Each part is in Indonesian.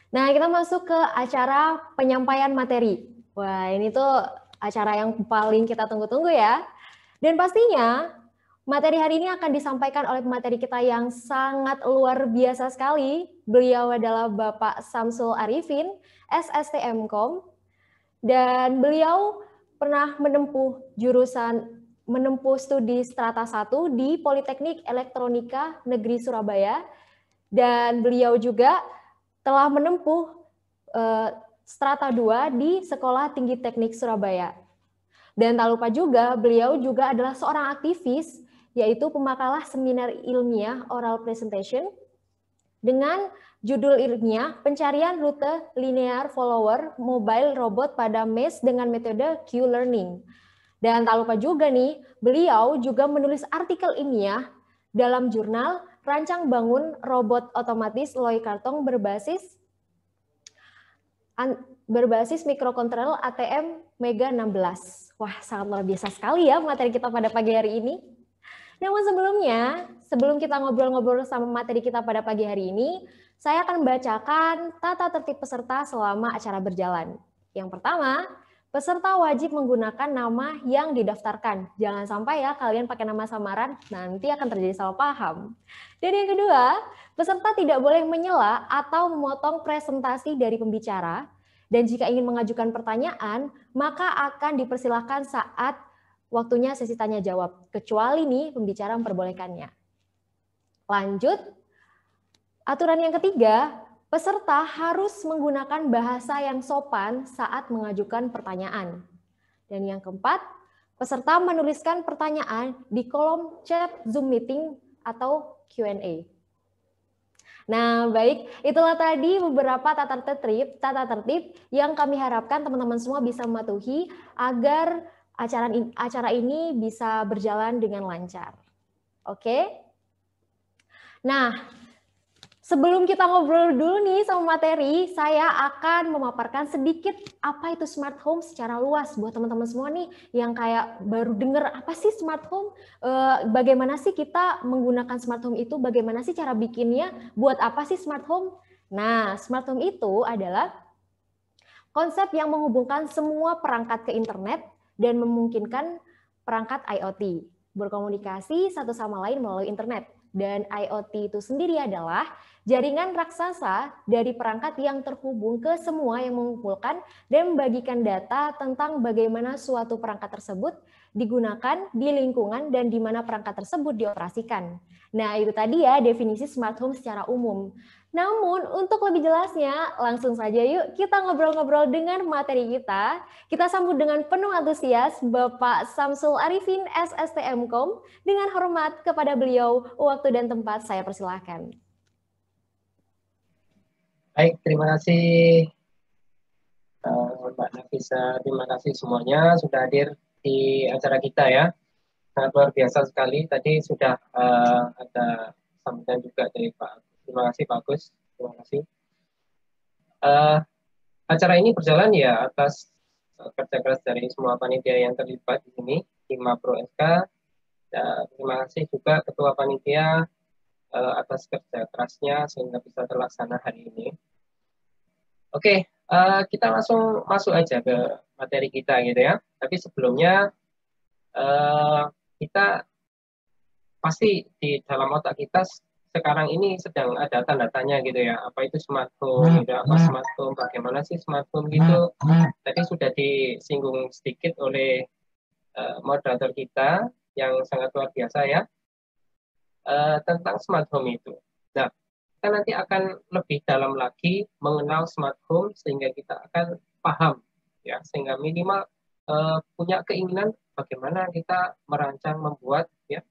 Nah, kita masuk ke acara penyampaian materi. Wah, ini tuh acara yang paling kita tunggu-tunggu ya. Dan pastinya materi hari ini akan disampaikan oleh pemateri kita yang sangat luar biasa sekali. Beliau adalah Bapak Samsul Arifin, SSTMkom, dan beliau pernah menempuh studi strata 1 di Politeknik Elektronika Negeri Surabaya, dan beliau juga telah menempuh strata 2 di Sekolah Tinggi Teknik Surabaya. Dan tak lupa juga, beliau juga adalah seorang aktivis, yaitu pemakalah seminar ilmiah oral presentation dengan judul ilmiah Pencarian Rute Linear Follower Mobile Robot pada MES dengan metode Q-Learning. Dan tak lupa juga nih, beliau juga menulis artikel ilmiah dalam jurnal Rancang Bangun Robot Otomatis Loy Kartong berbasis mikrokontrol ATM Mega 16. Wah, sangat luar biasa sekali ya materi kita pada pagi hari ini. Namun sebelum kita ngobrol-ngobrol sama materi kita pada pagi hari ini, saya akan membacakan tata tertib peserta selama acara berjalan. Yang pertama, peserta wajib menggunakan nama yang didaftarkan. Jangan sampai ya kalian pakai nama samaran, nanti akan terjadi salah paham. Dan yang kedua, peserta tidak boleh menyela atau memotong presentasi dari pembicara. Dan jika ingin mengajukan pertanyaan, maka akan dipersilahkan saat waktunya sesi tanya jawab, kecuali nih pembicara memperbolehkannya. Lanjut, aturan yang ketiga, peserta harus menggunakan bahasa yang sopan saat mengajukan pertanyaan. Dan yang keempat, peserta menuliskan pertanyaan di kolom chat Zoom meeting atau Q&A. Nah, baik, itulah tadi beberapa tata tertib yang kami harapkan teman-teman semua bisa mematuhi agar acara ini bisa berjalan dengan lancar. Oke? Nah, sebelum kita ngobrol dulu nih sama materi, saya akan memaparkan sedikit apa itu smart home secara luas buat teman-teman semua nih yang kayak baru denger apa sih smart home, bagaimana sih kita menggunakan smart home itu, bagaimana sih cara bikinnya, buat apa sih smart home. Nah, smart home itu adalah konsep yang menghubungkan semua perangkat ke internet dan memungkinkan perangkat IoT berkomunikasi satu sama lain melalui internet. Dan IoT itu sendiri adalah jaringan raksasa dari perangkat yang terhubung ke semua yang mengumpulkan dan membagikan data tentang bagaimana suatu perangkat tersebut digunakan di lingkungan dan di mana perangkat tersebut dioperasikan. Nah, itu tadi ya definisi smart home secara umum. Namun, untuk lebih jelasnya, langsung saja yuk kita ngobrol-ngobrol dengan materi kita. Kita sambut dengan penuh antusias Bapak Samsul Arifin, SSTMkom. Dengan hormat kepada beliau, waktu dan tempat saya persilahkan. Baik, terima kasih Mbak Nafisa. Terima kasih semuanya sudah hadir di acara kita ya. Sangat luar biasa sekali. Tadi sudah ada sambutan juga dari Pak. Terima kasih Pak Agus. Terima kasih. Uh, Acara ini berjalan ya atas kerja keras dari semua panitia yang terlibat di sini, tim Mapro SK. Dan terima kasih juga Ketua Panitia atas kerja kerasnya sehingga bisa terlaksana hari ini. Oke, kita langsung masuk aja ke materi kita gitu ya. Tapi sebelumnya kita pasti di dalam otak kita sekarang ini sedang ada tanda tanya gitu ya. Apa itu smart home? Gitu, apa smart home? Bagaimana sih smart home gitu? Tadi sudah disinggung sedikit oleh moderator kita yang sangat luar biasa ya tentang smart home itu. Nah, kita nanti akan lebih dalam lagi mengenal smart home sehingga kita akan paham ya, sehingga minimal punya keinginan bagaimana kita merancang membuat ya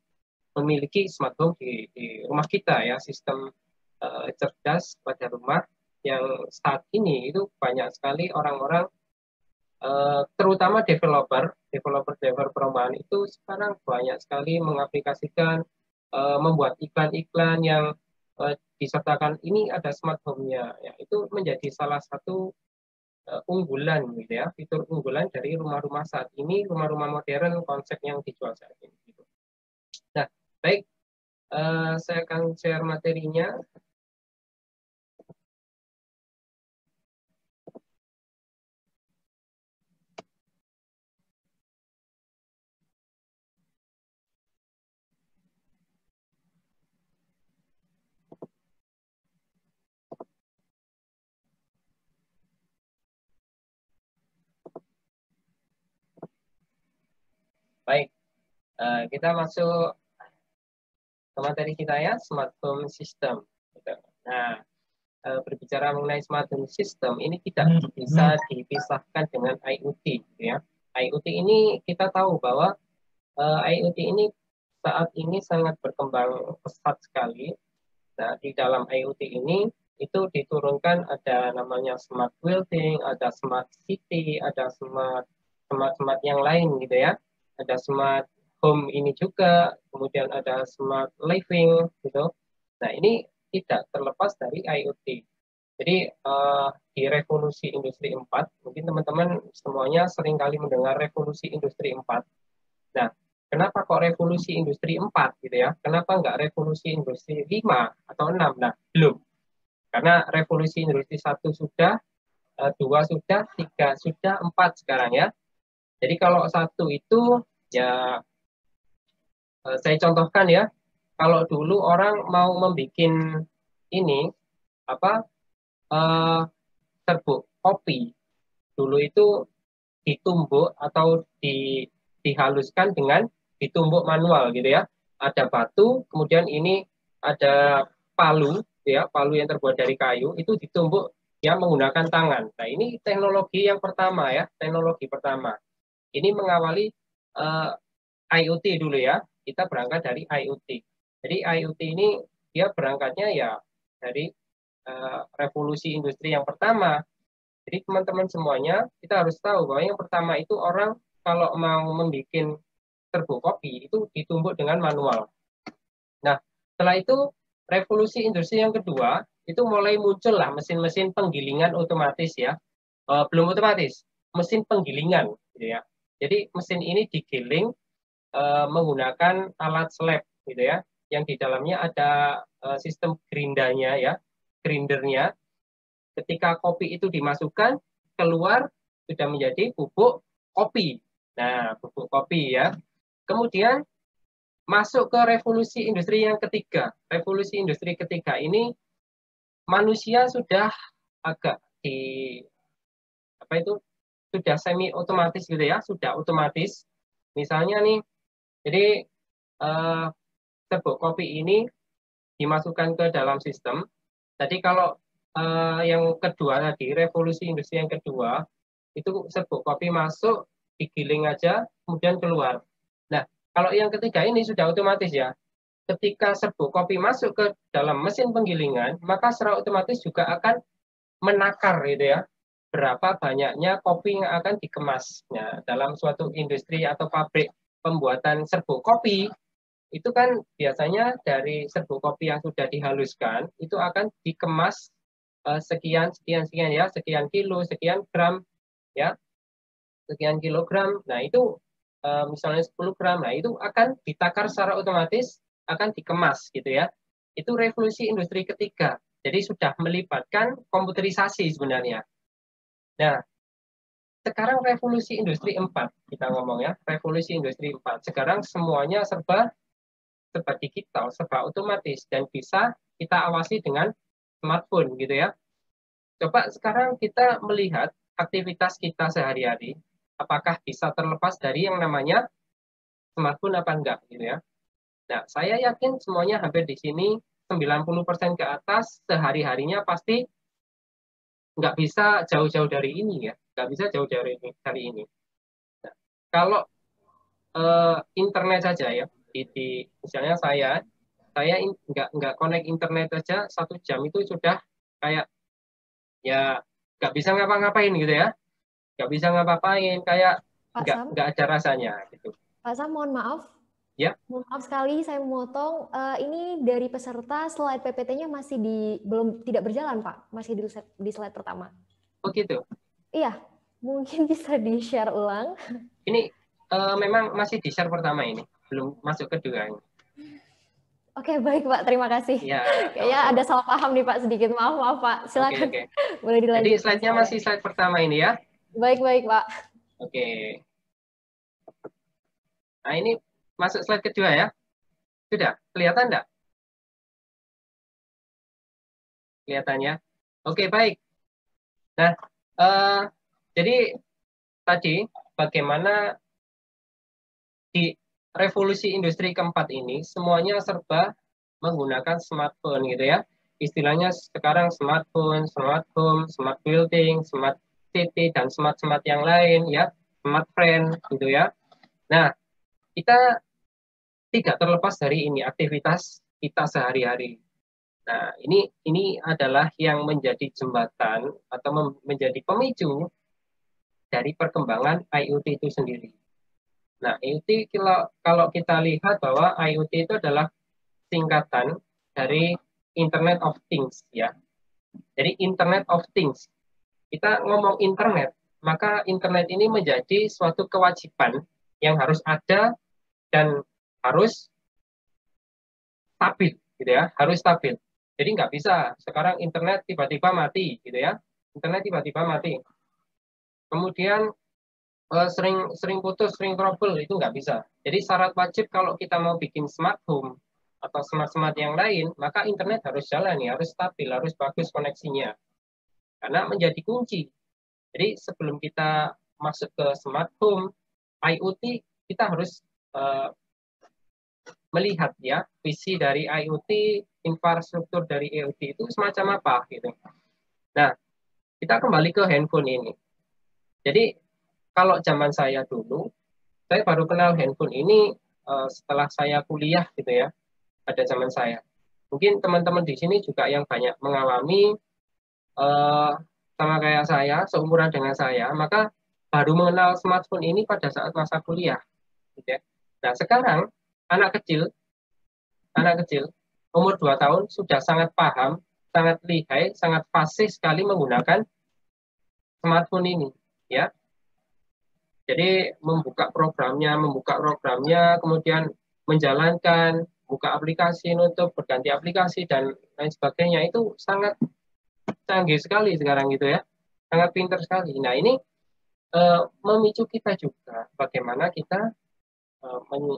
memiliki smart home di rumah kita ya, sistem cerdas pada rumah yang saat ini itu banyak sekali orang-orang terutama developer perumahan itu sekarang banyak sekali mengaplikasikan membuat iklan-iklan yang disertakan ini ada smart home-nya ya, itu menjadi salah satu unggulan gitu ya, fitur unggulan dari rumah-rumah saat ini, rumah-rumah modern konsep yang dijual saat ini gitu. Nah, baik, saya akan share materinya. Kita masuk ke materi kita ya, smart home system. Gitu. Nah, berbicara mengenai smart home system, ini tidak bisa dipisahkan dengan IoT. Gitu ya. IoT ini kita tahu bahwa IoT ini saat ini sangat berkembang pesat sekali. Nah, di dalam IoT ini itu diturunkan ada namanya smart building, ada smart city, ada smart yang lain gitu ya. Ada smart home ini juga, kemudian ada smart living gitu. Nah, ini tidak terlepas dari IoT. Jadi di revolusi industri 4, mungkin teman-teman semuanya sering kali mendengar revolusi industri 4. Nah, kenapa kok revolusi industri 4 gitu ya? Kenapa nggak revolusi industri 5 atau 6? Nah, belum. Karena revolusi industri 1 sudah, 2 sudah, 3 sudah, 4 sekarang ya. Jadi kalau 1 itu ya saya contohkan ya, kalau dulu orang mau membuat ini apa serbuk kopi, dulu itu ditumbuk atau dihaluskan dengan ditumbuk manual gitu ya. Ada batu, kemudian ini ada palu ya, palu yang terbuat dari kayu itu ditumbuk ya menggunakan tangan. Nah, ini teknologi yang pertama ya, teknologi pertama. Ini mengawali IoT dulu ya. Kita berangkat dari IoT. Jadi IoT ini dia berangkatnya ya dari revolusi industri yang pertama. Jadi teman-teman semuanya, kita harus tahu bahwa yang pertama itu orang kalau mau membuat serbuk kopi itu ditumbuk dengan manual. Nah, setelah itu revolusi industri yang kedua itu mulai muncul lah mesin-mesin penggilingan otomatis ya. Belum otomatis, mesin penggilingan gitu ya. Jadi mesin ini digiling menggunakan alat slab gitu ya, yang di dalamnya ada sistem grindernya ya, grindernya. Ketika kopi itu dimasukkan, keluar sudah menjadi bubuk kopi. Nah, bubuk kopi ya. Kemudian masuk ke revolusi industri yang ketiga. Revolusi industri ketiga ini manusia sudah agak di apa itu sudah semi otomatis gitu ya, sudah otomatis. Misalnya nih, jadi eh, serbuk kopi ini dimasukkan ke dalam sistem. Tadi kalau yang kedua tadi, revolusi industri yang kedua, itu serbuk kopi masuk, digiling aja, kemudian keluar. Nah, kalau yang ketiga ini sudah otomatis ya. Ketika serbuk kopi masuk ke dalam mesin penggilingan, maka secara otomatis juga akan menakar gitu ya. Berapa banyaknya kopi yang akan dikemas. Nah, dalam suatu industri atau pabrik pembuatan serbuk kopi, itu kan biasanya dari serbuk kopi yang sudah dihaluskan itu akan dikemas sekian ya, sekian kilo, sekian gram ya, sekian kilogram. Nah, itu misalnya 10 gram. Nah, itu akan ditakar secara otomatis, akan dikemas gitu ya. Itu revolusi industri ketiga. Jadi sudah melibatkan komputerisasi sebenarnya. Nah, sekarang revolusi industri 4 kita ngomong ya, revolusi industri 4. Sekarang semuanya serba digital, serba otomatis dan bisa kita awasi dengan smartphone gitu ya. Coba sekarang kita melihat aktivitas kita sehari-hari, apakah bisa terlepas dari yang namanya smartphone apa enggak gitu ya. Nah, saya yakin semuanya hampir di sini 90% ke atas sehari-harinya pasti nggak bisa jauh-jauh dari ini ya, nggak bisa jauh dari ini. Nah, kalau internet saja ya, misalnya saya nggak connect internet saja 1 jam itu sudah kayak ya nggak bisa ngapa-ngapain gitu ya, nggak bisa ngapa-ngapain kayak Pak Sam, nggak ada rasanya gitu Pak Sam, mohon maaf. ya. Mohon maaf sekali saya memotong. Ini dari peserta slide PPT-nya masih belum tidak berjalan, Pak. Masih di slide pertama. Oh gitu. Iya, mungkin bisa di-share ulang. Ini memang masih di share pertama ini, belum masuk kedua ini. Oke, baik Pak. Terima kasih. Ya, Kayaknya ada salah paham nih Pak sedikit. Maaf Pak. Silakan. Oke. Boleh Jadi dilanjutkan. slide-nya masih slide pertama ini ya. Baik Pak. Oke. Nah, ini masuk slide kedua ya. Sudah, kelihatan enggak? Kelihatannya. Oke, baik. Nah, jadi tadi bagaimana revolusi industri keempat ini semuanya serba menggunakan smartphone gitu ya. Istilahnya sekarang smartphone, smart home, smart building, smart city, dan smart-smart yang lain ya, smart friend gitu ya. Nah, kita tidak terlepas dari ini aktivitas kita sehari-hari. Nah, ini adalah yang menjadi jembatan atau menjadi pemicu dari perkembangan IoT itu sendiri. Nah, IoT kalau kita lihat bahwa IoT itu adalah singkatan dari Internet of Things ya. Jadi Internet of Things. Kita ngomong internet, maka internet ini menjadi suatu kewajiban yang harus ada dan harus stabil gitu ya, harus stabil. Jadi nggak bisa sekarang internet tiba-tiba mati gitu ya. Internet tiba-tiba mati. Kemudian sering sering putus, sering trouble itu nggak bisa. Jadi syarat wajib kalau kita mau bikin smart home atau smart-smart yang lain, maka internet harus jalan ya, harus stabil, harus bagus koneksinya. Karena menjadi kunci. Jadi sebelum kita masuk ke smart home, IoT, kita harus melihat ya visi dari IoT, infrastruktur dari IoT itu semacam apa gitu. Nah, kita kembali ke handphone ini. Jadi kalau zaman saya dulu, saya baru kenal handphone ini setelah saya kuliah gitu ya, pada zaman saya. Mungkin teman-teman di sini juga yang banyak mengalami sama kayak saya, seumuran dengan saya, maka baru mengenal smartphone ini pada saat masa kuliah. Gitu ya. Nah sekarang anak kecil umur 2 tahun sudah sangat paham, sangat lihai, sangat fasih sekali menggunakan smartphone ini. Ya, jadi membuka programnya, kemudian menjalankan, buka aplikasi, nutup, berganti aplikasi dan lain sebagainya itu sangat canggih sekali sekarang gitu ya, sangat pintar sekali. Nah ini memicu kita juga bagaimana kita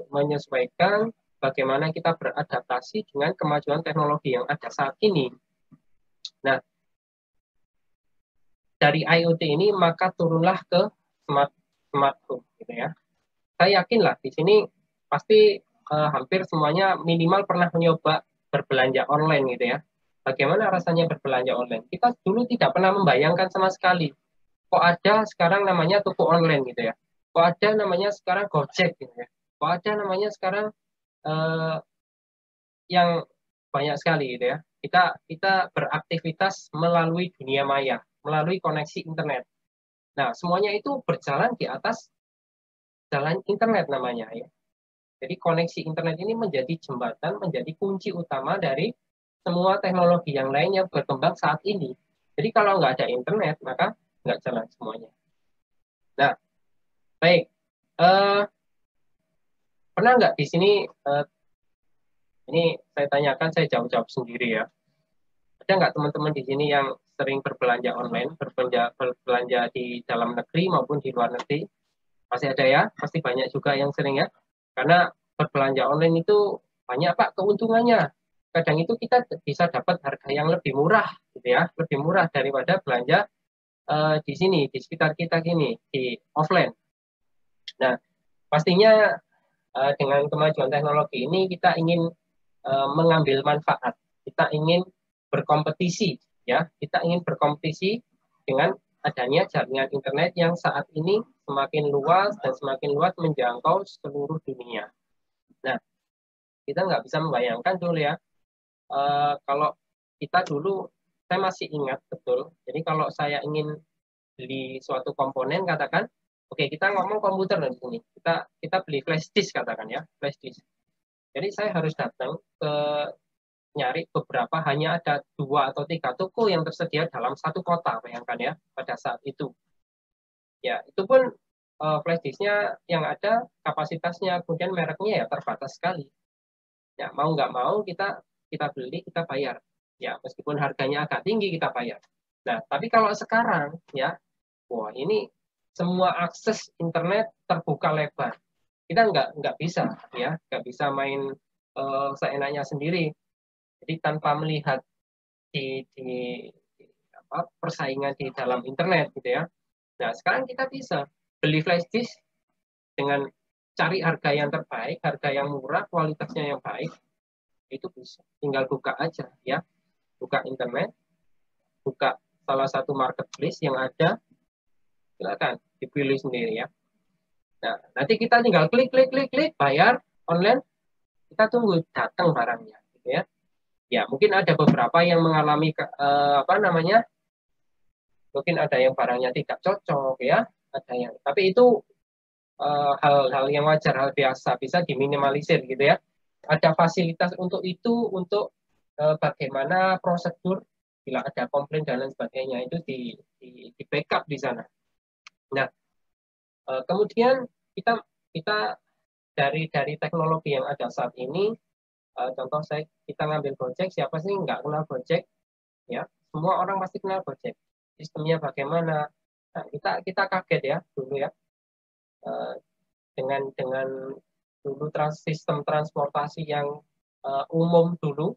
menyesuaikan, bagaimana kita beradaptasi dengan kemajuan teknologi yang ada saat ini. Nah dari IoT ini maka turunlah ke smart home gitu ya. Saya yakin lah di sini pasti hampir semuanya minimal pernah mencoba berbelanja online gitu ya. Bagaimana rasanya berbelanja online? Kita dulu tidak pernah membayangkan sama sekali. Kok ada sekarang namanya toko online gitu ya. Kok ada namanya sekarang Gojek gitu ya. Kok ada namanya sekarang eh, yang banyak sekali gitu ya. Kita beraktivitas melalui dunia maya, melalui koneksi internet. Nah, semuanya itu berjalan di atas jalan internet namanya ya. Jadi koneksi internet ini menjadi jembatan, menjadi kunci utama dari semua teknologi yang lain yang berkembang saat ini. Jadi kalau nggak ada internet, maka nggak jalan semuanya. Nah, baik. Pernah nggak di sini, ini saya tanyakan, saya jawab-jawab sendiri ya. Ada nggak teman-teman di sini yang sering berbelanja online, berbelanja di dalam negeri maupun di luar negeri? Masih ada ya? Pasti banyak juga yang sering ya. Karena berbelanja online itu banyak Pak keuntungannya. Kadang itu kita bisa dapat harga yang lebih murah gitu ya, lebih murah daripada belanja di sini, di sekitar kita gini, di offline. Nah, pastinya dengan kemajuan teknologi ini kita ingin mengambil manfaat, kita ingin berkompetisi ya, kita ingin berkompetisi dengan adanya jaringan internet yang saat ini semakin luas dan semakin luas menjangkau seluruh dunia. Nah, kita nggak bisa membayangkan dulu ya, kalau kita dulu, saya masih ingat betul, jadi kalau saya ingin beli suatu komponen, katakan, oke kita ngomong komputer di sini, kita beli flash disk katakan ya, flash disk. Jadi saya harus datang ke nyari beberapa, hanya ada 2 atau 3 toko yang tersedia dalam satu kota, bayangkan ya pada saat itu. Ya itu pun flash disknya yang ada kapasitasnya, kemudian mereknya ya terbatas sekali. Ya mau nggak mau kita beli, kita bayar. Ya meskipun harganya agak tinggi kita bayar. Nah tapi kalau sekarang ya, wah ini semua akses internet terbuka lebar. Kita nggak bisa ya, nggak bisa main seenaknya sendiri. Jadi tanpa melihat di persaingan di dalam internet gitu ya. Nah sekarang kita bisa beli flash disk dengan cari harga yang terbaik, harga yang murah, kualitasnya yang baik, itu bisa. Tinggal buka aja ya, buka internet, buka salah satu marketplace yang ada, silakan dipilih sendiri ya. Nah, nanti kita tinggal klik, bayar online, kita tunggu datang barangnya, gitu ya. Ya, mungkin ada beberapa yang mengalami apa namanya, mungkin ada yang barangnya tidak cocok ya, ada yang, tapi itu hal-hal yang wajar, hal biasa, bisa diminimalisir gitu ya. Ada fasilitas untuk itu, untuk bagaimana prosedur bila ada komplain dan lain sebagainya, itu di backup di sana. Nah, kemudian kita kita dari teknologi yang ada saat ini, contoh kita ngambil Gojek, siapa sih nggak kenal Gojek ya? Semua orang pasti kenal Gojek. Sistemnya bagaimana? Nah, kita kaget ya dulu ya, dengan dulu sistem transportasi yang umum dulu,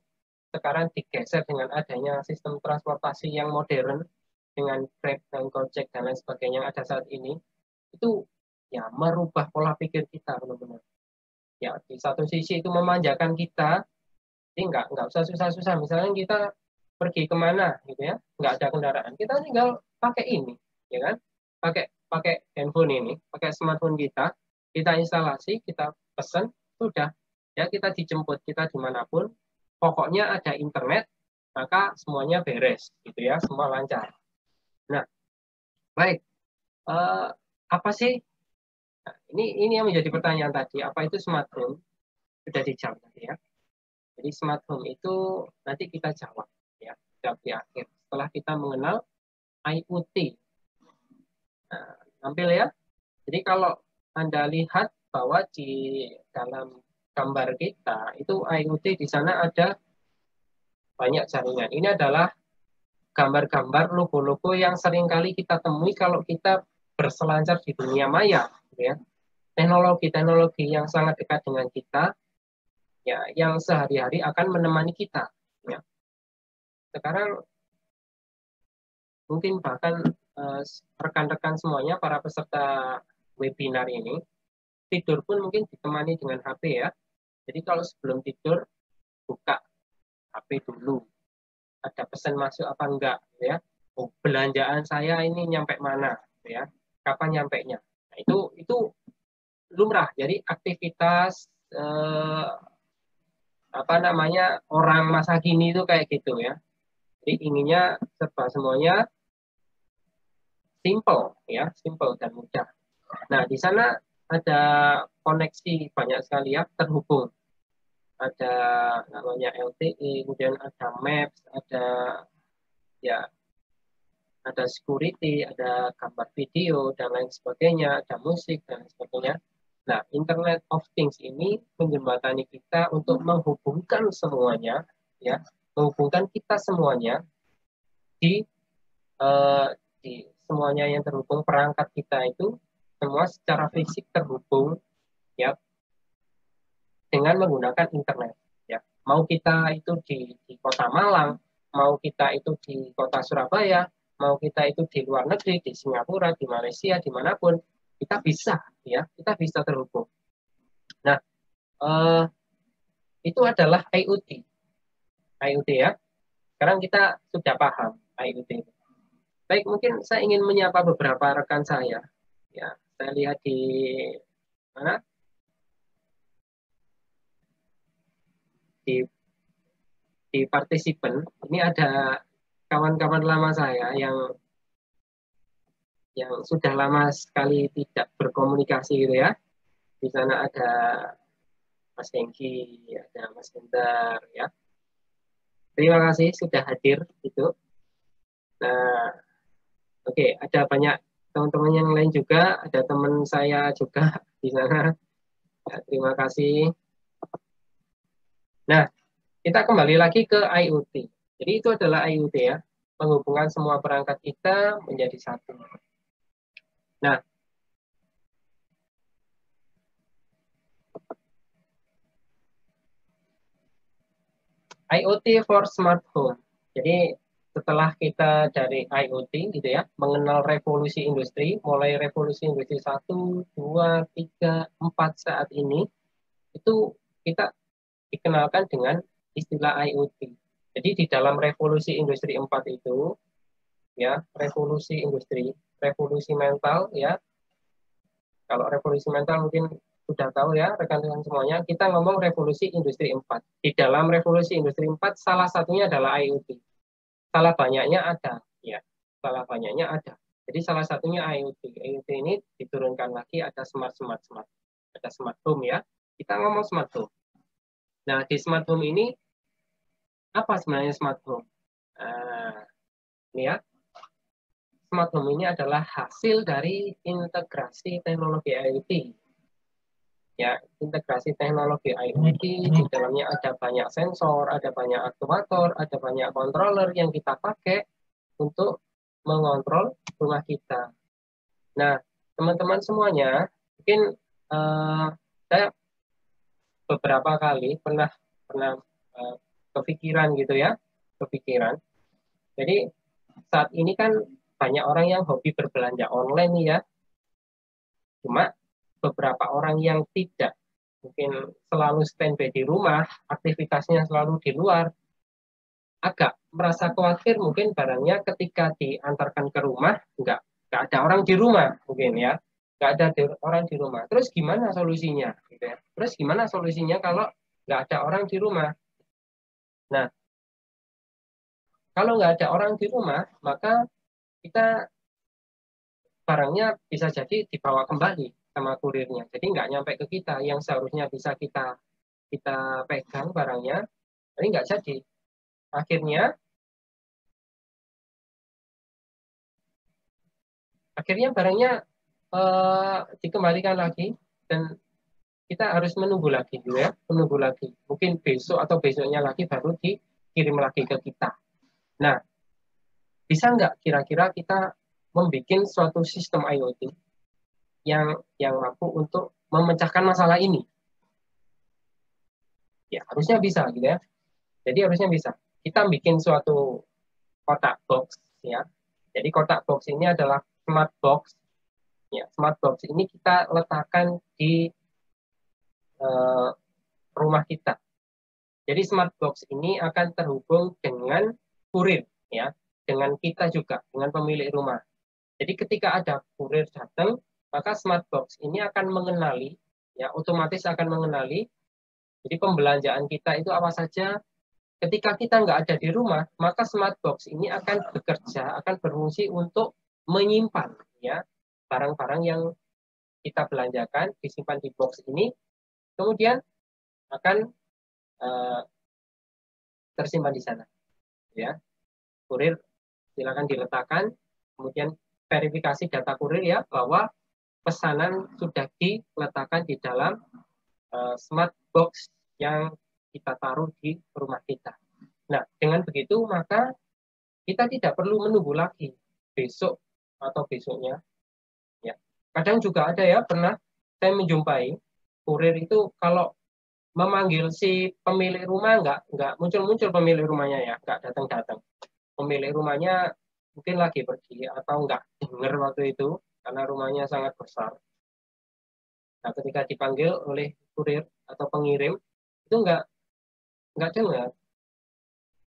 sekarang digeser dengan adanya sistem transportasi yang modern dengan Grab dan Gojek dan lain sebagainya yang ada saat ini, itu ya merubah pola pikir kita benar-benar. Ya, di satu sisi itu memanjakan kita, jadi nggak usah susah-susah. Misalnya kita pergi kemana gitu ya, nggak ada kendaraan, kita tinggal pakai ini, ya kan? Pakai pakai handphone ini, pakai smartphone kita instalasi, kita pesan, sudah ya, kita dijemput, kita dimanapun, pokoknya ada internet, maka semuanya beres gitu ya, semua lancar. Nah, baik, apa sih? Nah, ini yang menjadi pertanyaan tadi, apa itu smart home? Sudah dijawab tadi ya. Jadi smart home itu nanti kita jawab ya, jawab di akhir setelah kita mengenal IoT. Nah, tampil ya. Jadi kalau Anda lihat bahwa di dalam gambar kita itu IoT, di sana ada banyak jaringan. Ini adalah gambar-gambar logo-logo yang seringkali kita temui kalau kita berselancar di dunia maya, gitu ya. Teknologi-teknologi yang sangat dekat dengan kita, ya, yang sehari-hari akan menemani kita. Ya. Sekarang mungkin bahkan rekan-rekan semuanya, para peserta webinar ini, tidur pun mungkin ditemani dengan HP ya. Jadi kalau sebelum tidur, buka HP dulu. Ada pesan masuk apa enggak, ya. Oh, belanjaan saya ini nyampe mana, ya. Kapan nyampainya. Nah, itu lumrah. Jadi aktivitas apa namanya, orang masa kini itu kayak gitu ya. Jadi inginnya serba semuanya simple ya, simple dan mudah. Nah, di sana ada koneksi banyak sekali ya, terhubung. Ada namanya LTE, kemudian ada Maps, ada ya, ada security, ada gambar video dan lain sebagainya, ada musik dan lain sebagainya. Nah, Internet of Things ini menjembatani kita untuk menghubungkan semuanya, ya, menghubungkan kita semuanya di di semuanya yang terhubung, perangkat kita itu semua secara fisik terhubung ya dengan menggunakan internet ya. Mau kita itu di kota Malang, mau kita itu di kota Surabaya, mau kita itu di luar negeri, di Singapura, di Malaysia, dimanapun, kita bisa ya, kita bisa terhubung. Nah, itu adalah IoT. IoT ya. Sekarang kita sudah paham IoT. Baik, mungkin saya ingin menyapa beberapa rekan saya. Ya, saya lihat di mana? Di partisipan. Ini ada kawan-kawan lama saya yang sudah lama sekali tidak berkomunikasi gitu ya. Di sana ada Mas Hengki, ada Mas Hendar ya. Terima kasih sudah hadir itu. Nah, oke, ada banyak teman-teman yang lain juga, ada teman saya juga di sana. Ya, terima kasih. Nah, kita kembali lagi ke IoT. Jadi itu adalah IoT ya, menghubungkan semua perangkat kita menjadi satu. Nah, IoT for smart home. Jadi setelah kita dari IoT gitu ya, mengenal revolusi industri, mulai revolusi industri 1, 2, 3, 4 saat ini, itu kita dikenalkan dengan istilah IoT. Jadi di dalam revolusi industri 4 itu, ya, revolusi industri, revolusi mental, ya, kalau revolusi mental mungkin sudah tahu ya rekan-rekan semuanya, kita ngomong revolusi industri 4. Di dalam revolusi industri 4, salah satunya adalah IoT. Salah banyaknya ada, ya. Salah banyaknya ada. Jadi salah satunya IoT. IoT ini diturunkan lagi ada smart. Ada smart home ya. Kita ngomong smart home. Nah, di smart home ini apa sebenarnya smart home? Nah, ini ya. Smart home ini adalah hasil dari integrasi teknologi IoT. Ya, integrasi teknologi IoT di dalamnya ada banyak sensor, ada banyak aktuator, ada banyak controller yang kita pakai untuk mengontrol rumah kita. Nah, teman-teman semuanya, mungkin saya beberapa kali pernah uh, kepikiran gitu ya, kepikiran. Jadi saat ini kan banyak orang yang hobi berbelanja online nih ya. Cuma beberapa orang yang tidak, mungkin selalu standby di rumah, aktivitasnya selalu di luar, agak merasa khawatir mungkin barangnya ketika diantarkan ke rumah nggak ada orang di rumah mungkin ya, nggak ada orang di rumah. Terus gimana solusinya? Gitu ya. Terus gimana solusinya kalau nggak ada orang di rumah? Nah, kalau nggak ada orang di rumah, maka kita barangnya bisa jadi dibawa kembali sama kurirnya. Jadi nggak nyampe ke kita, yang seharusnya bisa kita kita pegang barangnya, tapi nggak jadi. Akhirnya barangnya dikembalikan lagi dan kita harus menunggu lagi gitu ya, menunggu lagi. Mungkin besok atau besoknya lagi baru dikirim lagi ke kita. Nah, bisa nggak kira-kira kita membuat suatu sistem IoT yang mampu untuk memecahkan masalah ini? Ya, harusnya bisa gitu ya. Jadi harusnya bisa. Kita bikin suatu kotak box ya. Jadi kotak box ini adalah smart box. Ya, smart box ini kita letakkan di rumah kita. Jadi smart box ini akan terhubung dengan kurir ya, dengan kita juga, dengan pemilik rumah. Jadi ketika ada kurir datang, maka smart box ini akan mengenali ya, otomatis akan mengenali. Jadi pembelanjaan kita itu apa saja. Ketika kita nggak ada di rumah, maka smart box ini akan bekerja, akan berfungsi untuk menyimpan ya barang-barang yang kita belanjakan disimpan di box ini, kemudian akan uh, tersimpan di sana ya. Kurir silakan diletakkan, kemudian verifikasi data kurir ya bahwa pesanan sudah diletakkan di dalam smart box yang kita taruh di rumah kita. Nah, dengan begitu maka kita tidak perlu menunggu lagi besok atau besoknya ya. Kadang juga ada ya, pernah saya menjumpai kurir itu kalau memanggil si pemilik rumah nggak muncul-muncul pemilik rumahnya ya, nggak datang-datang. Pemilik rumahnya mungkin lagi pergi atau nggak dengar waktu itu karena rumahnya sangat besar. Nah, ketika dipanggil oleh kurir atau pengirim itu nggak dengar.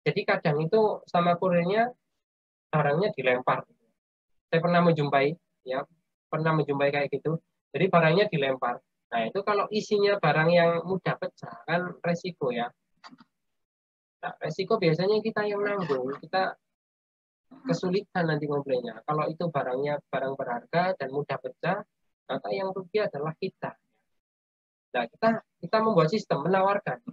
Jadi kadang itu sama kurirnya barangnya dilempar. Saya pernah menjumpai ya, pernah menjumpai kayak gitu. Jadi barangnya dilempar. Nah, itu kalau isinya barang yang mudah pecah kan resiko ya. Nah, resiko biasanya kita yang nanggung, kita kesulitan nanti komplainnya. Kalau itu barangnya barang berharga dan mudah pecah, maka yang rugi adalah kita. Nah, kita membuat sistem menawarkan.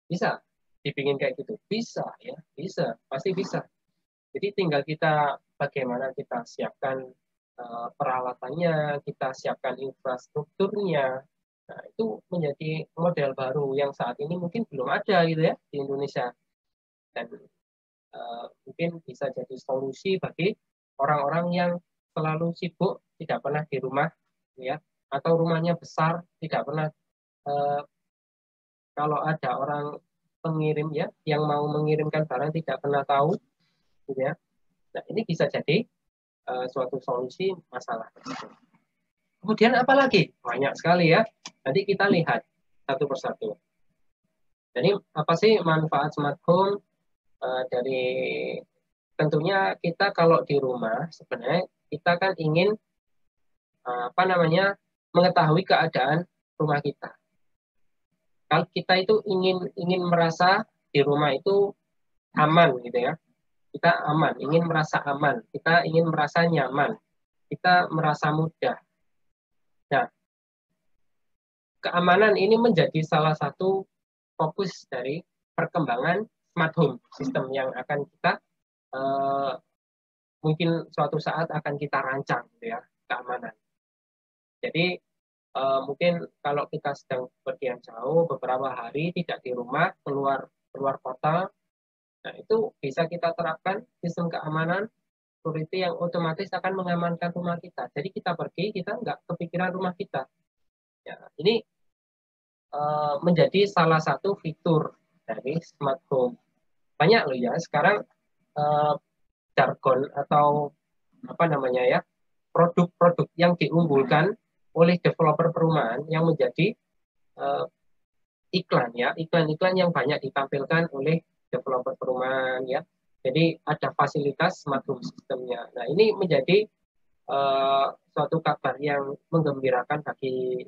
Bisa dibikin kayak gitu. Bisa ya, bisa, pasti bisa. Jadi tinggal kita bagaimana kita siapkan peralatannya, kita siapkan infrastrukturnya. Nah, itu menjadi model baru yang saat ini mungkin belum ada gitu ya di Indonesia. Dan mungkin bisa jadi solusi bagi orang-orang yang selalu sibuk, tidak pernah di rumah, ya, atau rumahnya besar, tidak pernah kalau ada orang pengirim ya, yang mau mengirimkan barang tidak pernah tahu, gitu ya. Nah, ini bisa jadi suatu solusi masalah. Kemudian apa lagi? Banyak sekali ya. Nanti kita lihat satu persatu. Jadi apa sih manfaat smart home dari tentunya kita kalau di rumah sebenarnya kita kan ingin apa namanya mengetahui keadaan rumah kita. Kalau kita itu ingin merasa di rumah itu aman gitu ya. Kita aman, ingin merasa aman, kita ingin merasa nyaman, kita merasa mudah. Nah, keamanan ini menjadi salah satu fokus dari perkembangan smart home sistem yang akan kita mungkin suatu saat akan kita rancang gitu ya, keamanan. Jadi mungkin kalau kita sedang pergian jauh beberapa hari tidak di rumah, keluar kota, nah itu bisa kita terapkan sistem keamanan security yang otomatis akan mengamankan rumah kita. Jadi kita pergi, kita nggak kepikiran rumah kita. Ya, ini menjadi salah satu fitur dari smart home. Banyak loh ya sekarang jargon atau apa namanya ya produk-produk yang diunggulkan oleh developer perumahan yang menjadi iklan ya, iklan-iklan yang banyak ditampilkan oleh developer perumahan ya. Jadi ada fasilitas smart home sistemnya. Nah, ini menjadi suatu kabar yang menggembirakan bagi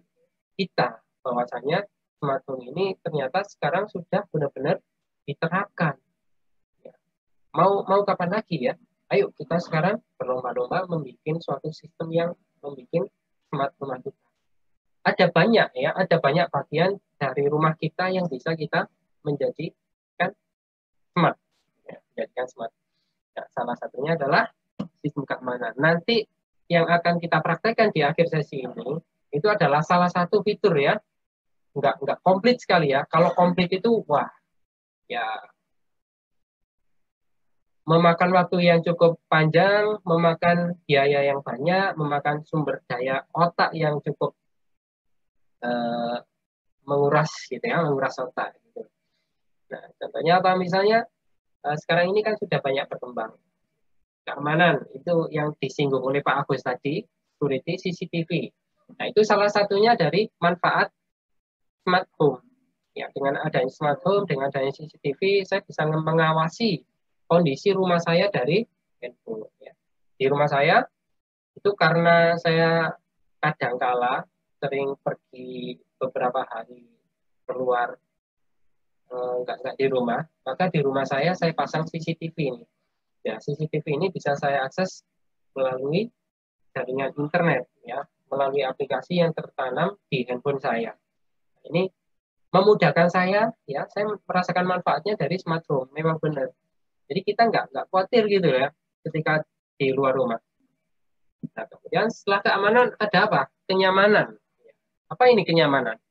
kita bahwasanya smart home ini ternyata sekarang sudah benar-benar diterapkan. Ya. Mau kapan lagi ya? Ayo kita sekarang berlomba-lomba membuat suatu sistem yang membuat smart rumah kita. Ada banyak ya, ada banyak bagian dari rumah kita yang bisa kita menjadikan smart. Ya, menjadikan smart. Nah, salah satunya adalah sistem keamanan. Nanti yang akan kita praktekkan di akhir sesi ini itu adalah salah satu fitur ya. Enggak komplit sekali ya. Kalau komplit itu wah ya memakan waktu yang cukup panjang, memakan biaya yang banyak, memakan sumber daya otak yang cukup menguras gitu ya, menguras otak. Gitu. Nah, contohnya apa misalnya sekarang ini kan sudah banyak berkembang keamanan itu yang disinggung oleh Pak Agus tadi, security CCTV. Nah, itu salah satunya dari manfaat smart home. Ya, dengan adanya smart home, dengan adanya CCTV, saya bisa mengawasi kondisi rumah saya dari handphone. Ya. Di rumah saya itu karena saya kadangkala sering pergi beberapa hari keluar nggak di rumah, maka di rumah saya pasang CCTV ini. Ya, CCTV ini bisa saya akses melalui jaringan internet, ya, melalui aplikasi yang tertanam di handphone saya. Ini memudahkan saya, ya, saya merasakan manfaatnya dari smart home, memang benar. Jadi kita nggak khawatir gitu ya, ketika di luar rumah. Nah, kemudian setelah keamanan ada apa? Kenyamanan. Apa ini kenyamanan?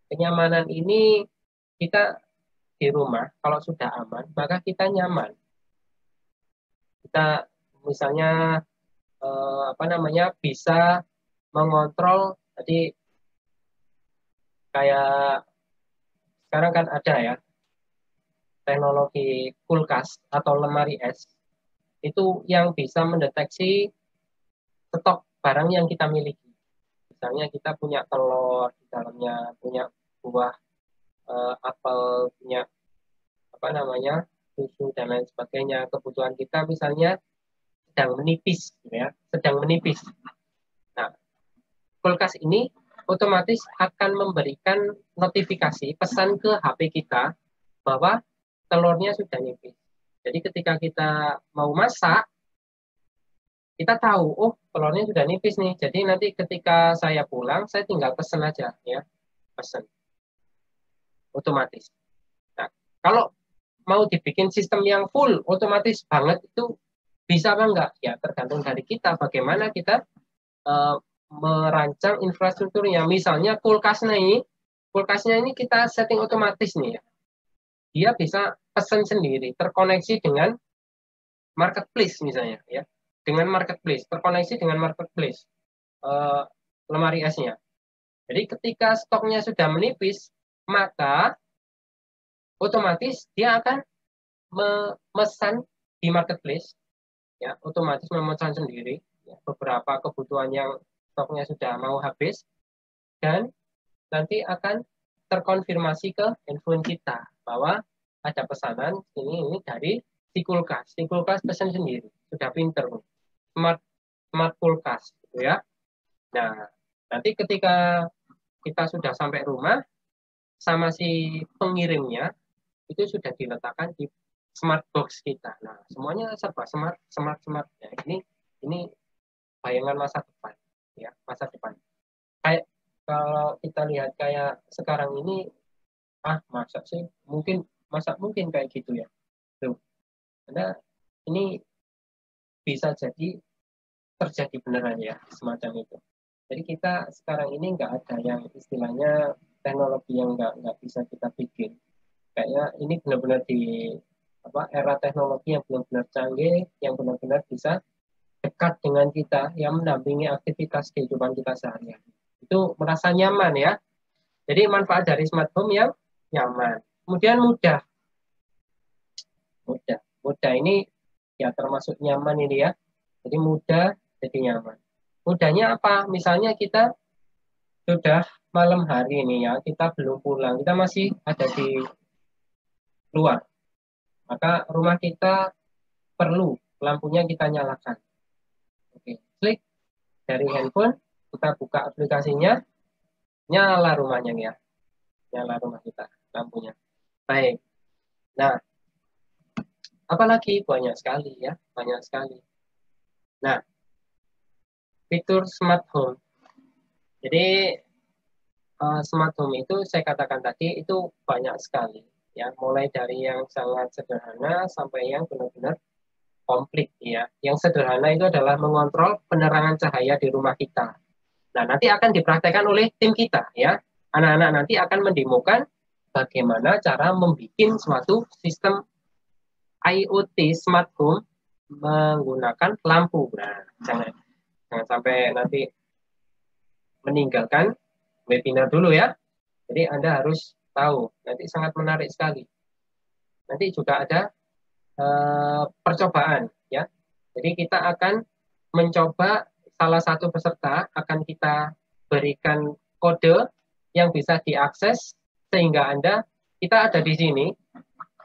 Kenyamanan ini kita di rumah, kalau sudah aman, maka kita nyaman. Kita misalnya apa namanya bisa mengontrol tadi kayak sekarang kan ada ya teknologi kulkas atau lemari es itu yang bisa mendeteksi stok barang yang kita miliki. Misalnya kita punya telur di dalamnya, punya buah apel, punya apa namanya susu dan lain sebagainya. Kebutuhan kita misalnya sedang menipis, ya, sedang menipis. Nah, kulkas ini otomatis akan memberikan notifikasi pesan ke HP kita bahwa telurnya sudah nipis. Jadi ketika kita mau masak, kita tahu, oh telurnya sudah nipis nih. Jadi nanti ketika saya pulang, saya tinggal pesen aja, ya, pesen otomatis. Nah, kalau mau dibikin sistem yang full otomatis banget itu bisa apa enggak? Ya tergantung dari kita. Bagaimana kita merancang infrastrukturnya. Misalnya kulkasnya ini kita setting otomatis nih ya. Dia bisa pesan sendiri, terkoneksi dengan marketplace misalnya ya. Dengan marketplace, terkoneksi dengan marketplace lemari esnya. Jadi ketika stoknya sudah menipis, maka otomatis dia akan memesan di marketplace, ya, otomatis memesan sendiri ya, beberapa kebutuhan yang stoknya sudah mau habis, dan nanti akan terkonfirmasi ke handphone kita bahwa ada pesanan ini dari si kulkas. Si kulkas pesan sendiri, sudah pinter, smart kulkas, gitu ya. Nah, nanti ketika kita sudah sampai rumah, sama si pengirimnya itu sudah diletakkan di smart box kita. Nah, semuanya serba smart. Ya, ini bayangan masa depan, ya, masa depan. Kayak kalau kita lihat kayak sekarang ini, masa sih mungkin kayak gitu ya. Tuh. Karena ini bisa jadi terjadi beneran ya, semacam itu. Jadi kita sekarang ini nggak ada yang istilahnya teknologi yang nggak bisa kita bikin. Kayaknya ini benar-benar di era teknologi yang benar-benar canggih, yang benar-benar bisa dekat dengan kita, yang mendampingi aktivitas kehidupan kita sehari-hari. Itu merasa nyaman ya. Jadi manfaat dari smart home yang nyaman. Kemudian mudah ini ya termasuk nyaman ini ya. Jadi mudah, jadi nyaman. Mudahnya apa? Misalnya kita sudah malam hari ini ya, kita belum pulang, kita masih ada di luar. Maka rumah kita perlu lampunya kita nyalakan. Oke, klik dari handphone, kita buka aplikasinya, nyala rumahnya ya. Nyala rumah kita, lampunya. Baik. Nah, apalagi banyak sekali ya, banyak sekali. Nah, fitur smart home. Jadi smart home itu saya katakan tadi itu banyak sekali ya, mulai dari yang sangat sederhana sampai yang benar-benar komplit ya. Yang sederhana itu adalah mengontrol penerangan cahaya di rumah kita. Nah, nanti akan dipraktekkan oleh tim kita ya. Anak-anak nanti akan mendemokan bagaimana cara membuat suatu sistem IoT smart home menggunakan lampu. Nah, jangan sampai nanti meninggalkan webinar dulu ya. Jadi Anda harus tahu, nanti sangat menarik sekali. Nanti juga ada percobaan ya. Jadi kita akan mencoba, salah satu peserta akan kita berikan kode yang bisa diakses sehingga kita ada di sini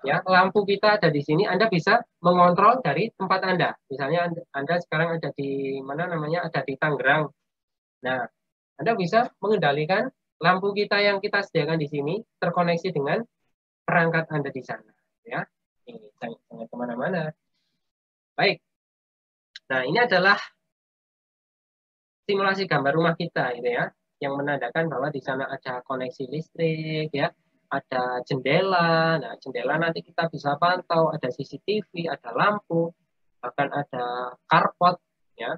ya, lampu kita ada di sini, Anda bisa mengontrol dari tempat Anda. Misalnya Anda sekarang ada di mana namanya, ada di Tangerang. Nah, Anda bisa mengendalikan lampu kita yang kita sediakan di sini terkoneksi dengan perangkat Anda di sana ya. Ini jangan kemana-mana. Baik. Nah, ini adalah simulasi gambar rumah kita gitu ya, yang menandakan bahwa di sana ada koneksi listrik ya, ada jendela. Nah, jendela nanti kita bisa pantau, ada CCTV, ada lampu, bahkan ada carport ya.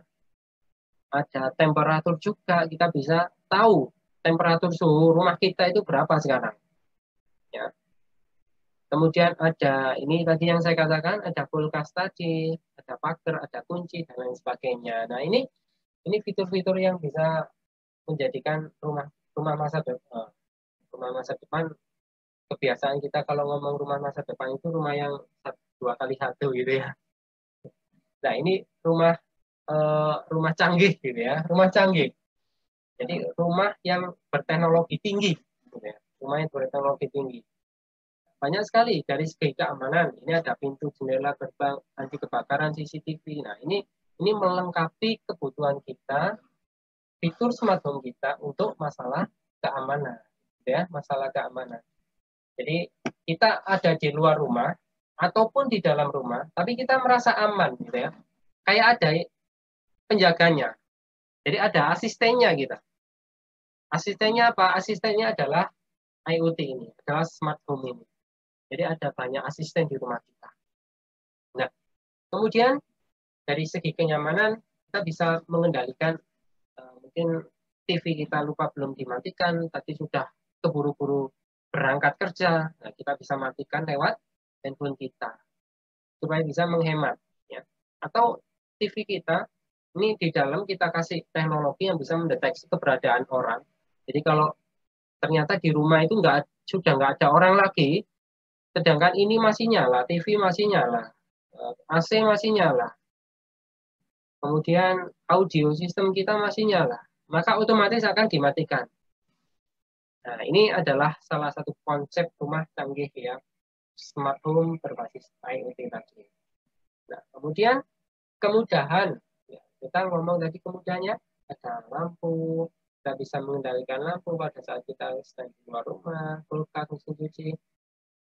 Ada temperatur juga, kita bisa tahu temperatur suhu rumah kita itu berapa sekarang. Ya. Kemudian ada ini tadi yang saya katakan, ada kulkas tadi, ada pagar, ada kunci dan lain sebagainya. Nah, ini fitur-fitur yang bisa menjadikan rumah masa depan. Kebiasaan kita kalau ngomong rumah masa depan itu rumah yang 2x1 gitu ya. Nah, ini rumah canggih gitu ya, rumah canggih. Jadi rumah yang berteknologi tinggi gitu ya. Rumah yang berteknologi tinggi. Banyak sekali dari segi keamanan. Ini ada pintu, jendela, gerbang, anti kebakaran, CCTV. Nah, ini melengkapi kebutuhan kita, fitur smart home kita untuk masalah keamanan, ya, masalah keamanan. Jadi kita ada di luar rumah ataupun di dalam rumah, tapi kita merasa aman, gitu ya. Kayak ada penjaganya. Jadi ada asistennya kita. Asistennya apa? Asistennya adalah IoT ini, adalah smart home ini. Jadi ada banyak asisten di rumah kita. Nah, kemudian dari segi kenyamanan kita bisa mengendalikan mungkin TV kita lupa belum dimatikan, tadi sudah keburu-buru berangkat kerja. Nah, kita bisa matikan lewat handphone kita supaya bisa menghemat. Ya. Atau TV kita ini di dalam kita kasih teknologi yang bisa mendeteksi keberadaan orang. Jadi kalau ternyata di rumah itu sudah nggak ada orang lagi, Sedangkan ini masih nyala, TV masih nyala, AC masih nyala, kemudian audio sistem kita masih nyala, maka otomatis akan dimatikan. Nah, ini adalah salah satu konsep rumah canggih ya, smart home berbasis IoT tadi. Nah, kemudian kemudahan, ya, kita ngomong tadi kemudahannya, ada lampu, kita bisa mengendalikan lampu pada saat kita sedang di luar rumah, kulkas, mesin cuci,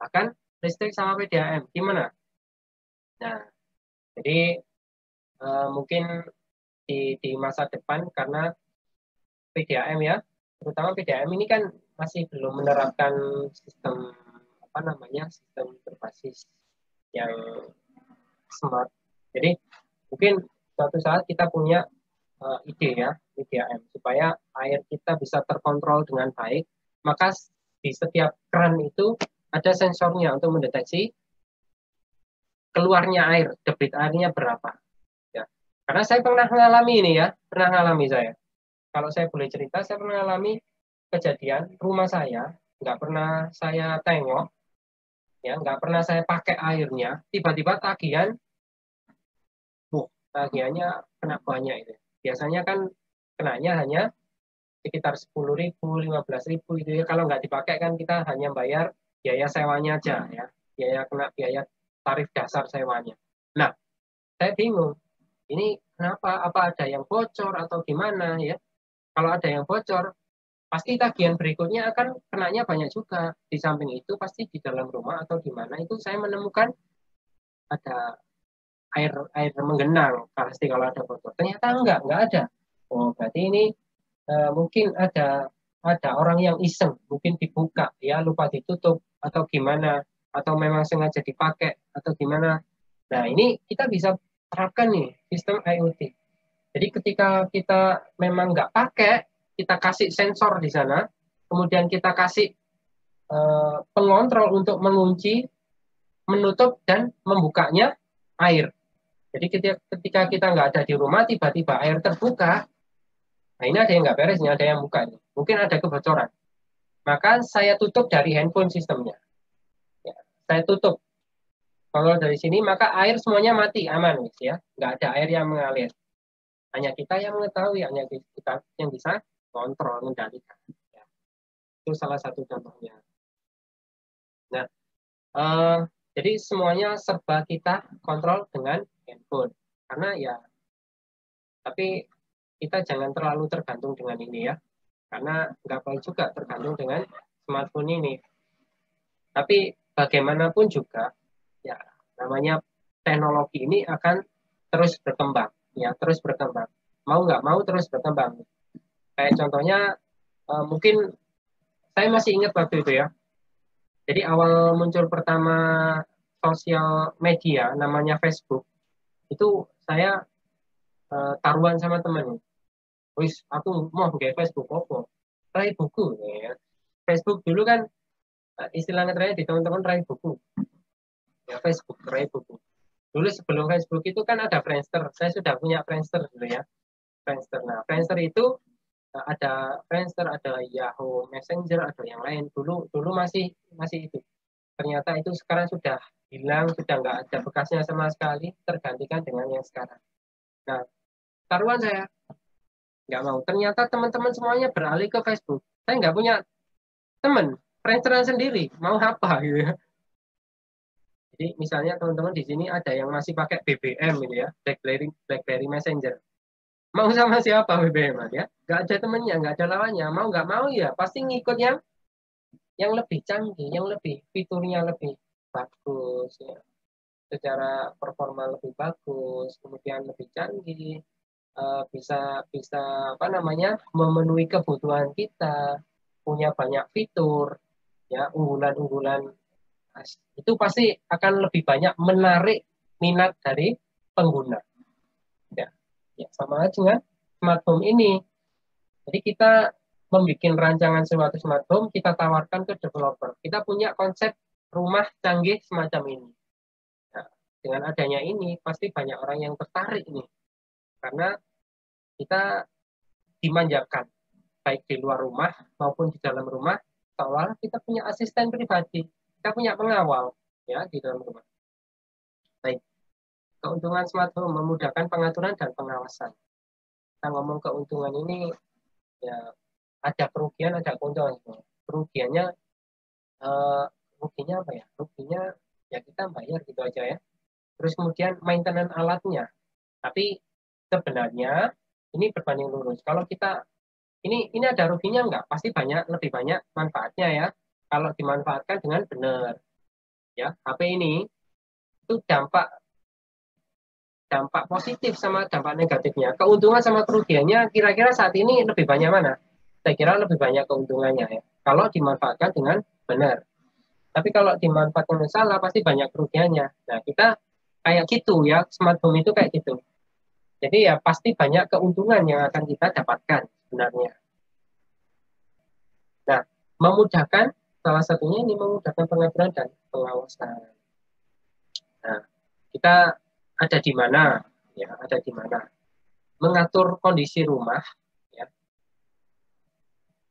bahkan listrik sama PDAM, gimana? Nah, jadi mungkin di masa depan karena PDAM ya, terutama PDAM ini kan masih belum menerapkan sistem apa namanya sistem berbasis yang smart. Jadi mungkin suatu saat kita punya ide ya PDAM supaya air kita bisa terkontrol dengan baik, maka di setiap keran itu ada sensornya untuk mendeteksi keluarnya air, debit airnya berapa. Ya. Karena saya pernah mengalami ini ya, pernah mengalami saya. Kalau saya boleh cerita, saya pernah mengalami kejadian rumah saya, nggak pernah saya tengok, ya nggak pernah saya pakai airnya, tiba-tiba tagihan, tagihannya kena banyak itu. Biasanya kan kenanya hanya sekitar 10.000, 15.000 itu ya. Kalau nggak dipakai kan kita hanya bayar biaya sewanya aja ya, biaya tarif dasar sewanya. Nah, saya bingung, ini kenapa? Apa ada yang bocor atau gimana ya? Kalau ada yang bocor, pasti tagihan berikutnya akan kenanya banyak juga. Di samping itu pasti di dalam rumah atau di mana itu saya menemukan ada air air menggenang pasti kalau ada bocor. Ternyata enggak ada. Oh, berarti ini mungkin ada orang yang iseng, mungkin dibuka ya lupa ditutup atau gimana atau memang sengaja dipakai atau gimana. Nah, ini kita bisa terapkan nih sistem IoT. Jadi ketika kita memang nggak pakai, kita kasih sensor di sana, kemudian kita kasih pengontrol untuk mengunci, menutup dan membukanya air. Jadi ketika kita nggak ada di rumah, tiba-tiba air terbuka, nah ini ada yang nggak beres, ini ada yang buka. Mungkin ada kebocoran. Maka saya tutup dari handphone sistemnya. Ya, saya tutup. Kalau dari sini, maka air semuanya mati, aman. Ya. Nggak ada air yang mengalir. Hanya kita yang mengetahui, hanya kita yang bisa kontrol, mengendalikan. Ya. Itu salah satu contohnya. Nah, jadi semuanya serba kita kontrol dengan handphone. Karena ya, tapi kita jangan terlalu tergantung dengan ini ya. Karena nggak baik juga tergantung dengan smartphone ini. Tapi bagaimanapun juga, ya namanya teknologi ini akan terus berkembang, ya terus berkembang. Mau nggak mau terus berkembang. Kayak contohnya, mungkin saya masih ingat waktu itu ya. Jadi awal muncul pertama sosial media namanya Facebook, itu saya taruhan sama teman. Wis, aku mau nge Facebook apa? Rai buku ya. Facebook dulu kan istilahnya terakhir di teman-teman rai buku. Ya Facebook rai buku. Dulu sebelum Facebook itu kan ada Friendster. Saya sudah punya Friendster dulu ya. Friendster. Nah, Friendster itu ada Friendster, ada Yahoo Messenger, ada yang lain. Dulu masih itu. Ternyata itu sekarang sudah hilang, sudah nggak ada bekasnya sama sekali, tergantikan dengan yang sekarang. Nah, taruhan saya nggak mau. Ternyata teman-teman semuanya beralih ke Facebook. Saya nggak punya teman, Friendster sendiri, mau apa gitu ya. Jadi misalnya teman-teman di sini ada yang masih pakai BBM gitu ya, BlackBerry Messenger. Mau sama siapa BBM ya? Nggak ada temennya, nggak ada lawannya. Mau nggak mau ya pasti ngikut yang lebih canggih, yang lebih fiturnya lebih bagus ya. Secara performa lebih bagus, kemudian lebih canggih, bisa bisa apa namanya memenuhi kebutuhan kita, punya banyak fitur, ya unggulan-unggulan itu pasti akan lebih banyak menarik minat dari pengguna. Ya, ya sama aja dengan smart home ini. Jadi kita membuat rancangan suatu smart home, kita tawarkan ke developer. Kita punya konsep rumah canggih semacam ini. Nah, dengan adanya ini, pasti banyak orang yang tertarik nih. Karena kita dimanjakan, baik di luar rumah maupun di dalam rumah, seolah kita punya asisten pribadi. kita punya pengawal ya di dalam rumah. Baik, keuntungan smart home memudahkan pengaturan dan pengawasan. Kita ngomong keuntungan ini ya ada kerugian, ada keuntungan. Kerugiannya ruginya apa ya? Ruginya ya kita bayar gitu aja ya. Terus kemudian maintenance alatnya. Tapi sebenarnya ini berbanding lurus. Kalau kita ini ada ruginya enggak? Pasti lebih banyak manfaatnya ya. Kalau dimanfaatkan dengan benar. Ya, HP ini itu dampak positif sama dampak negatifnya. Keuntungan sama kerugiannya kira-kira saat ini lebih banyak mana? Saya kira lebih banyak keuntungannya ya. Kalau dimanfaatkan dengan benar. Tapi kalau dimanfaatkan dengan salah pasti banyak kerugiannya. Nah, kita kayak gitu ya, smart home itu kayak gitu. Jadi ya pasti banyak keuntungan yang akan kita dapatkan sebenarnya. Nah, memudahkan, salah satunya ini memudahkan pengaturan dan pengawasan. Nah, kita ada di mana? Ya, ada di mana? Mengatur kondisi rumah. Ya.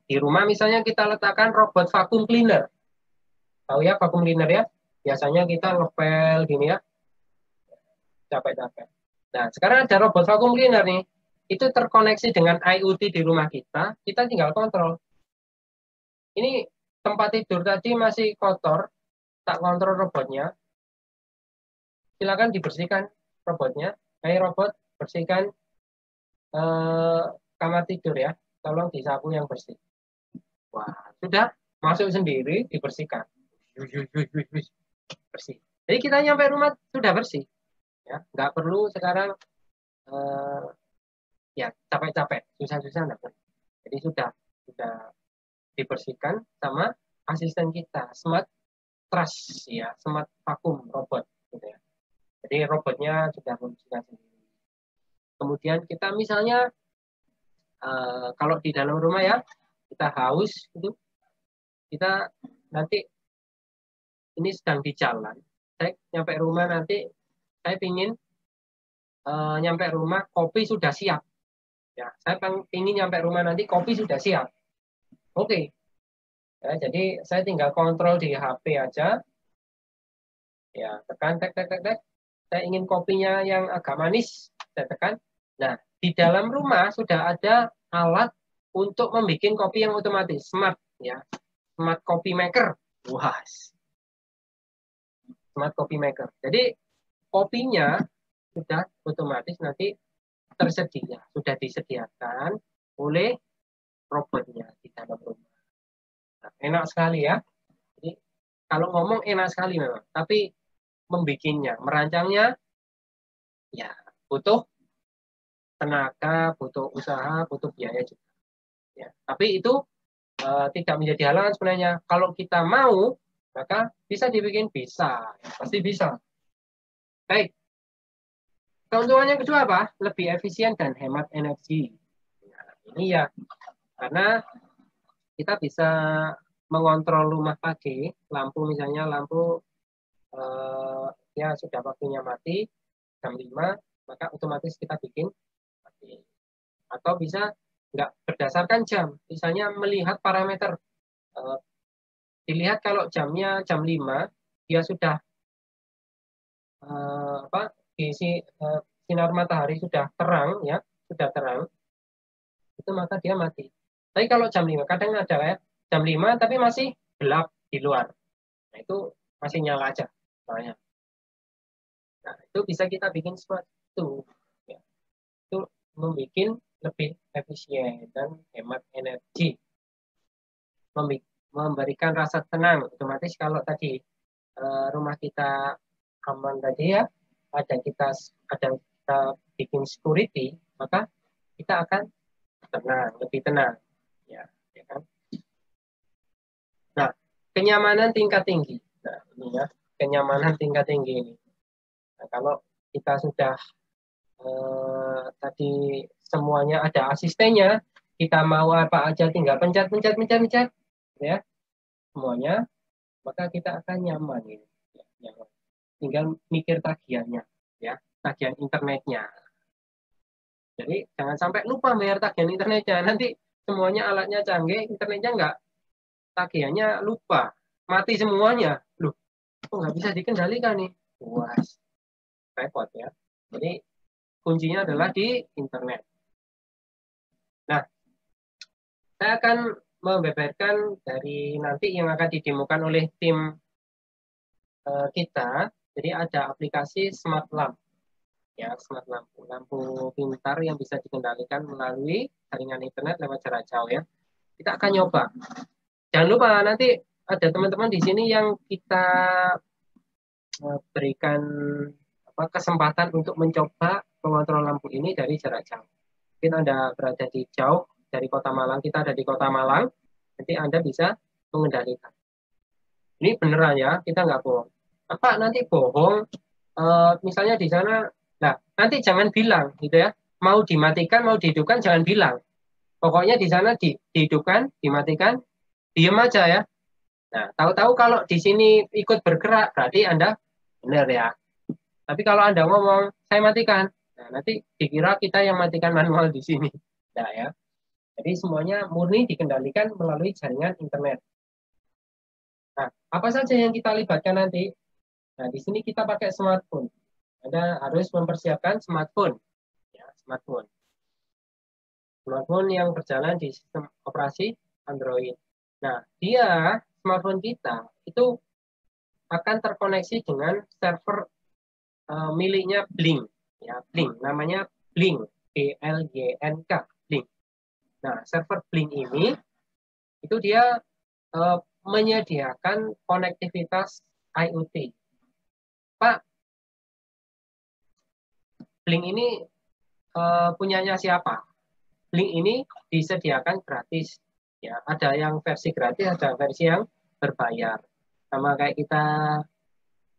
Di rumah misalnya kita letakkan robot vacuum cleaner. Tahu ya vacuum cleaner ya? Biasanya kita ngepel gini ya, capek-capek. Nah, sekarang ada robot vacuum cleaner nih. Itu terkoneksi dengan IoT di rumah kita tinggal kontrol. Ini tempat tidur tadi masih kotor, tak kontrol robotnya. Silakan dibersihkan robotnya. Hai robot, bersihkan kamar tidur ya. Tolong disapu yang bersih. Wah, sudah masuk sendiri, dibersihkan. Bersih. Jadi kita nyampe rumah sudah bersih. Ya, nggak perlu sekarang ya capek-capek, susah-susah enggak perlu. Jadi sudah dibersihkan sama asisten kita, smart trash ya, smart vacuum robot gitu ya. Jadi robotnya sudah membersihkan sendiri. Kemudian kita misalnya kalau di dalam rumah ya, kita haus itu, kita nanti ini sedang di jalan, saya nyampe rumah nanti saya ingin nyampe rumah kopi sudah siap. Ya, saya ingin nyampe rumah nanti kopi sudah siap. Oke. Ya, jadi saya tinggal kontrol di HP aja. Ya, tekan tek. Saya ingin kopinya yang agak manis, saya tekan. Nah, di dalam rumah sudah ada alat untuk membuat kopi yang otomatis, smart ya. Smart coffee maker. Wah. Smart coffee maker. Jadi kopinya sudah otomatis nanti tersedia, sudah disediakan oleh robotnya di dalam rumah. Nah, enak sekali ya. Jadi kalau ngomong enak sekali memang, tapi membikinnya, merancangnya ya butuh tenaga, butuh usaha, butuh biaya juga. Ya, tapi itu tidak menjadi halangan sebenarnya. Kalau kita mau, maka bisa dibikin, bisa, ya, pasti bisa. Baik. Keuntungannya kedua apa? Lebih efisien dan hemat energi. Nah, ini ya, karena kita bisa mengontrol rumah pagi, lampu misalnya lampu ya sudah waktunya mati jam 5, maka otomatis kita bikin mati. Atau bisa nggak berdasarkan jam, misalnya melihat parameter, dilihat kalau jamnya jam 5, dia sudah sinar matahari sudah terang ya, sudah terang, itu maka dia mati. Tapi kalau jam 5, kadang ada ya, jam 5 tapi masih gelap di luar. Nah, itu masih nyala aja. Soalnya. Nah, itu bisa kita bikin sesuatu. Ya. Itu membuat lebih efisien dan hemat energi. Memberikan rasa tenang. Otomatis kalau tadi rumah kita aman tadi ya, ada kita bikin security, maka kita akan tenang, lebih tenang. Ya kan? Nah, kenyamanan tingkat tinggi. Nah, ini ya, kenyamanan tingkat tinggi ini. Nah, kalau kita sudah tadi semuanya ada asistennya, kita mau apa aja tinggal pencet, ya, semuanya, maka kita akan nyaman ini. Ya, nyaman. Tinggal mikir tagihannya, ya, tagihan internetnya. Jadi jangan sampai lupa bayar tagihan internetnya. Nanti semuanya alatnya canggih, internetnya enggak, tagihannya lupa. mati semuanya. Loh, kok nggak bisa dikendalikan nih? Wah, repot ya. Jadi kuncinya adalah di internet. Nah, saya akan membeberkan dari nanti yang akan didemokan oleh tim kita. Jadi ada aplikasi Smart Lamp, ya, Smart lampu, lampu pintar yang bisa dikendalikan melalui jaringan internet lewat jarak jauh ya. Kita akan nyoba. Jangan lupa nanti ada teman-teman di sini yang kita berikan kesempatan untuk mencoba mengontrol lampu ini dari jarak jauh. Mungkin Anda berada di jauh dari Kota Malang, kita ada di Kota Malang, nanti Anda bisa mengendalikan. Ini beneran ya, kita nggak bohong. Apa nanti bohong, misalnya di sana, nah nanti jangan bilang gitu ya, mau dimatikan, mau dihidupkan, jangan bilang. Pokoknya di sana dihidupkan, dimatikan, diem aja ya. Nah, tahu-tahu kalau di sini ikut bergerak, berarti Anda benar ya. Tapi kalau Anda ngomong, saya matikan, nah, nanti dikira kita yang matikan manual di sini. Nah, ya. Jadi semuanya murni dikendalikan melalui jaringan internet. Nah, apa saja yang kita libatkan nanti? Nah, di sini kita pakai smartphone. Anda harus mempersiapkan smartphone. Ya, smartphone. Smartphone yang berjalan di sistem operasi Android. Nah, smartphone kita itu akan terkoneksi dengan server miliknya Blink, ya Blink, namanya Blink, BLYNK, Blink. Nah, server Blink ini itu dia menyediakan konektivitas IoT. Pak, Blink ini punyanya siapa? Blink ini disediakan gratis, ya ada yang versi gratis, ada versi yang berbayar. Sama kayak kita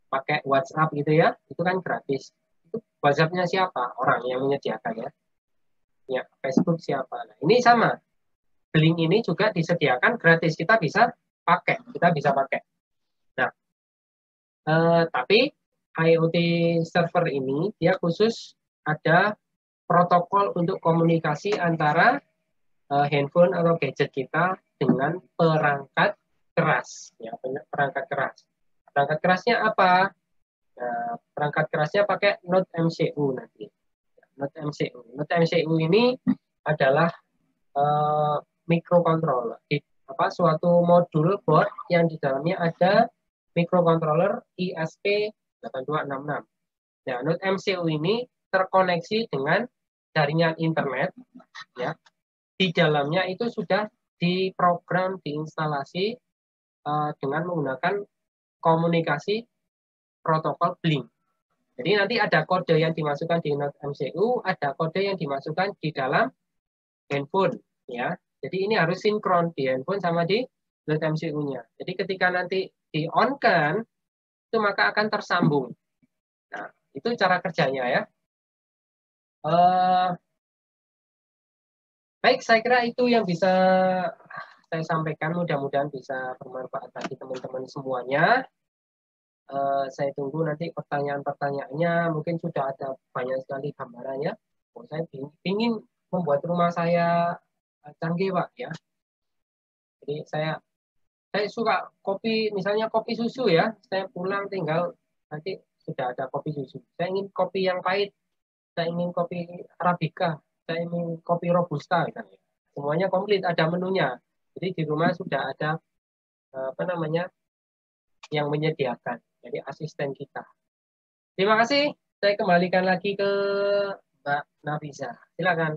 pakai WhatsApp gitu ya, itu kan gratis. Itu WhatsApp-nya siapa? Orang yang menyediakan ya. Ya, Facebook siapa? Nah, ini sama. Blink ini juga disediakan gratis, kita bisa pakai. Nah, tapi IoT server ini dia khusus ada protokol untuk komunikasi antara handphone atau gadget kita dengan perangkat keras, ya, perangkat keras. Perangkat kerasnya apa? Nah, perangkat kerasnya pakai Node MCU nanti. Node MCU. Node MCU ini adalah microcontroller. Suatu modul board yang di dalamnya ada microcontroller ISP8266. Nah, Node MCU ini terkoneksi dengan jaringan internet, ya. Di dalamnya itu sudah diprogram, diinstalasi dengan menggunakan komunikasi protokol Blink. Jadi nanti ada kode yang dimasukkan di Node MCU, ada kode yang dimasukkan di dalam handphone, ya. Jadi ini harus sinkron di handphone sama di Node MCU-nya. Jadi ketika nanti di-on-kan, itu maka akan tersambung. Nah, itu cara kerjanya ya. Baik, saya kira itu yang bisa saya sampaikan. Mudah-mudahan bisa bermanfaat bagi teman-teman semuanya. Saya tunggu nanti pertanyaan-pertanyaannya. Mungkin sudah ada banyak sekali gambarannya. Saya ingin membuat rumah saya canggih, Pak, ya. Jadi saya suka kopi, misalnya kopi susu ya. Saya pulang tinggal nanti sudah ada kopi susu. Saya ingin kopi yang pahit. Saya ingin kopi Arabica. Saya ingin kopi Robusta. Misalnya. Semuanya komplit, ada menunya. Jadi di rumah sudah ada yang menyediakan. Jadi asisten kita. Terima kasih. Saya kembalikan lagi ke Mbak Nafisa. Silakan.